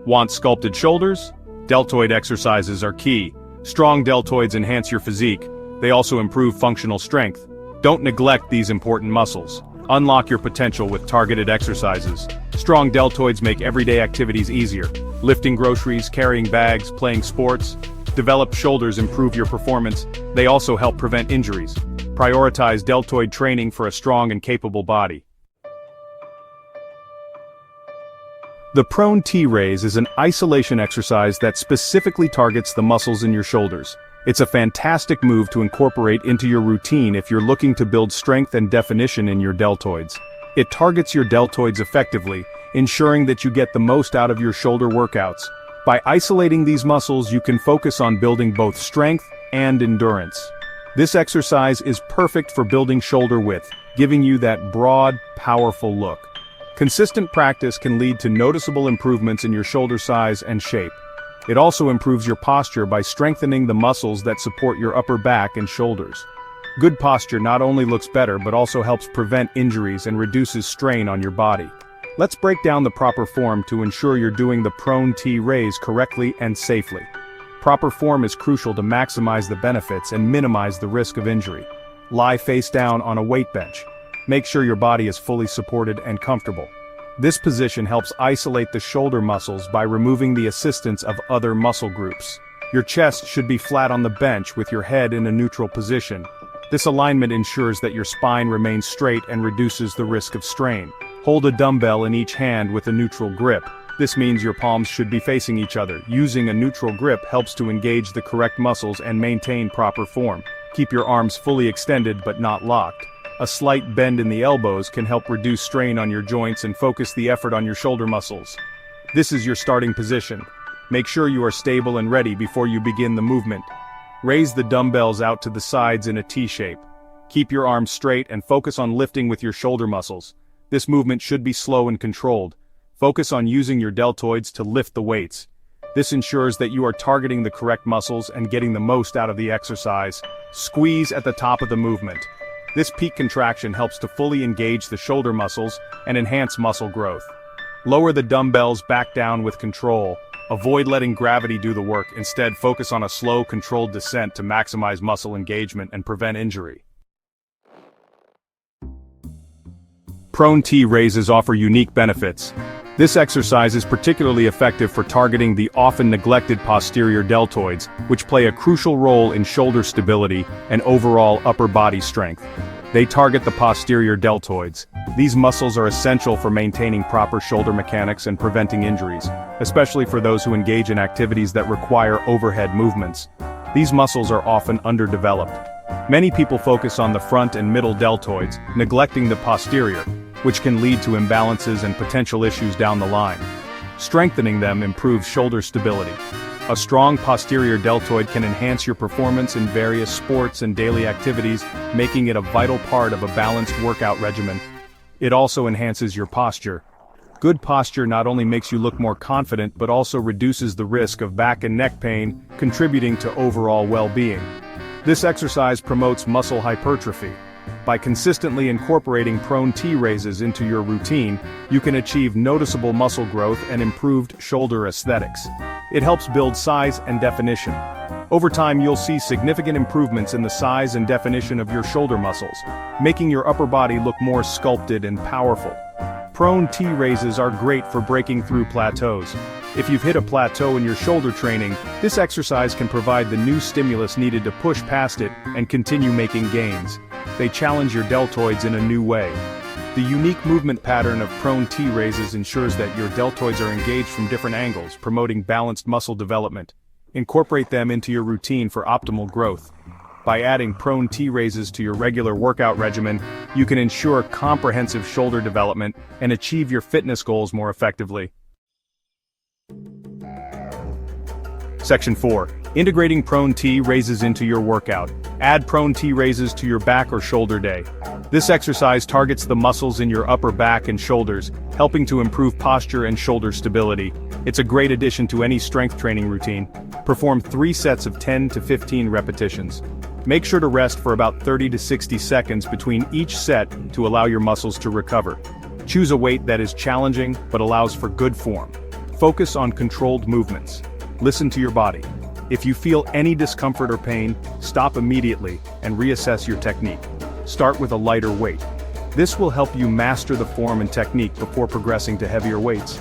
Want sculpted shoulders? Deltoid exercises are key. Strong deltoids enhance your physique. They also improve functional strength. Don't neglect these important muscles. Unlock your potential with targeted exercises. Strong deltoids make everyday activities easier. Lifting groceries, carrying bags, playing sports. Developed shoulders improve your performance. They also help prevent injuries. Prioritize deltoid training for a strong and capable body. The prone T-raise is an isolation exercise that specifically targets the muscles in your shoulders. It's a fantastic move to incorporate into your routine if you're looking to build strength and definition in your deltoids. It targets your deltoids effectively, ensuring that you get the most out of your shoulder workouts. By isolating these muscles, you can focus on building both strength and endurance. This exercise is perfect for building shoulder width, giving you that broad, powerful look. Consistent practice can lead to noticeable improvements in your shoulder size and shape. It also improves your posture by strengthening the muscles that support your upper back and shoulders. Good posture not only looks better but also helps prevent injuries and reduces strain on your body. Let's break down the proper form to ensure you're doing the prone T-raise correctly and safely. Proper form is crucial to maximize the benefits and minimize the risk of injury. Lie face down on a weight bench. Make sure your body is fully supported and comfortable. This position helps isolate the shoulder muscles by removing the assistance of other muscle groups. Your chest should be flat on the bench with your head in a neutral position. This alignment ensures that your spine remains straight and reduces the risk of strain. Hold a dumbbell in each hand with a neutral grip. This means your palms should be facing each other. Using a neutral grip helps to engage the correct muscles and maintain proper form. Keep your arms fully extended but not locked. A slight bend in the elbows can help reduce strain on your joints and focus the effort on your shoulder muscles. This is your starting position. Make sure you are stable and ready before you begin the movement. Raise the dumbbells out to the sides in a T shape. Keep your arms straight and focus on lifting with your shoulder muscles. This movement should be slow and controlled. Focus on using your deltoids to lift the weights. This ensures that you are targeting the correct muscles and getting the most out of the exercise. Squeeze at the top of the movement. This peak contraction helps to fully engage the shoulder muscles and enhance muscle growth. Lower the dumbbells back down with control. Avoid letting gravity do the work. Instead, focus on a slow, controlled descent to maximize muscle engagement and prevent injury. Prone T-raises offer unique benefits. This exercise is particularly effective for targeting the often neglected posterior deltoids, which play a crucial role in shoulder stability and overall upper body strength. They target the posterior deltoids. These muscles are essential for maintaining proper shoulder mechanics and preventing injuries, especially for those who engage in activities that require overhead movements. These muscles are often underdeveloped. Many people focus on the front and middle deltoids, neglecting the posterior, which can lead to imbalances and potential issues down the line. Strengthening them improves shoulder stability. A strong posterior deltoid can enhance your performance in various sports and daily activities, making it a vital part of a balanced workout regimen. It also enhances your posture. Good posture not only makes you look more confident but also reduces the risk of back and neck pain, contributing to overall well-being. This exercise promotes muscle hypertrophy. By consistently incorporating prone T-raises into your routine, you can achieve noticeable muscle growth and improved shoulder aesthetics. It helps build size and definition. Over time, you'll see significant improvements in the size and definition of your shoulder muscles, making your upper body look more sculpted and powerful. Prone T-raises are great for breaking through plateaus. If you've hit a plateau in your shoulder training, this exercise can provide the new stimulus needed to push past it and continue making gains. They challenge your deltoids in a new way. The unique movement pattern of prone T-raises ensures that your deltoids are engaged from different angles, promoting balanced muscle development. Incorporate them into your routine for optimal growth. By adding prone T-raises to your regular workout regimen, you can ensure comprehensive shoulder development and achieve your fitness goals more effectively. Section 4. Integrating prone T-raises into your workout. Add prone T-raises to your back or shoulder day. This exercise targets the muscles in your upper back and shoulders, helping to improve posture and shoulder stability. It's a great addition to any strength training routine. Perform 3 sets of 10 to 15 repetitions. Make sure to rest for about 30 to 60 seconds between each set to allow your muscles to recover. Choose a weight that is challenging but allows for good form. Focus on controlled movements. Listen to your body. If you feel any discomfort or pain, stop immediately and reassess your technique. Start with a lighter weight. This will help you master the form and technique before progressing to heavier weights.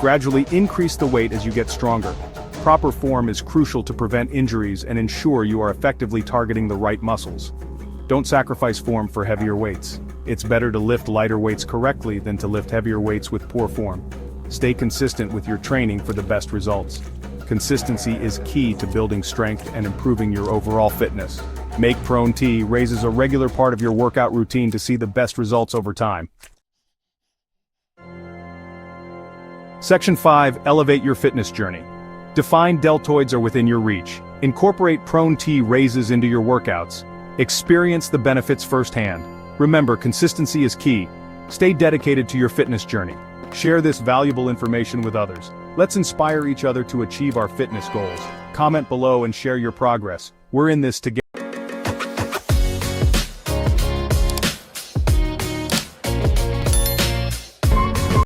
Gradually increase the weight as you get stronger. Proper form is crucial to prevent injuries and ensure you are effectively targeting the right muscles. Don't sacrifice form for heavier weights. It's better to lift lighter weights correctly than to lift heavier weights with poor form. Stay consistent with your training for the best results. Consistency is key to building strength and improving your overall fitness. Make prone T raises a regular part of your workout routine to see the best results over time. Section 5. Elevate your fitness journey. Define deltoids are within your reach. Incorporate prone T raises into your workouts. Experience the benefits firsthand. Remember, consistency is key. Stay dedicated to your fitness journey. Share this valuable information with others. Let's inspire each other to achieve our fitness goals. Comment below and share your progress. We're in this together.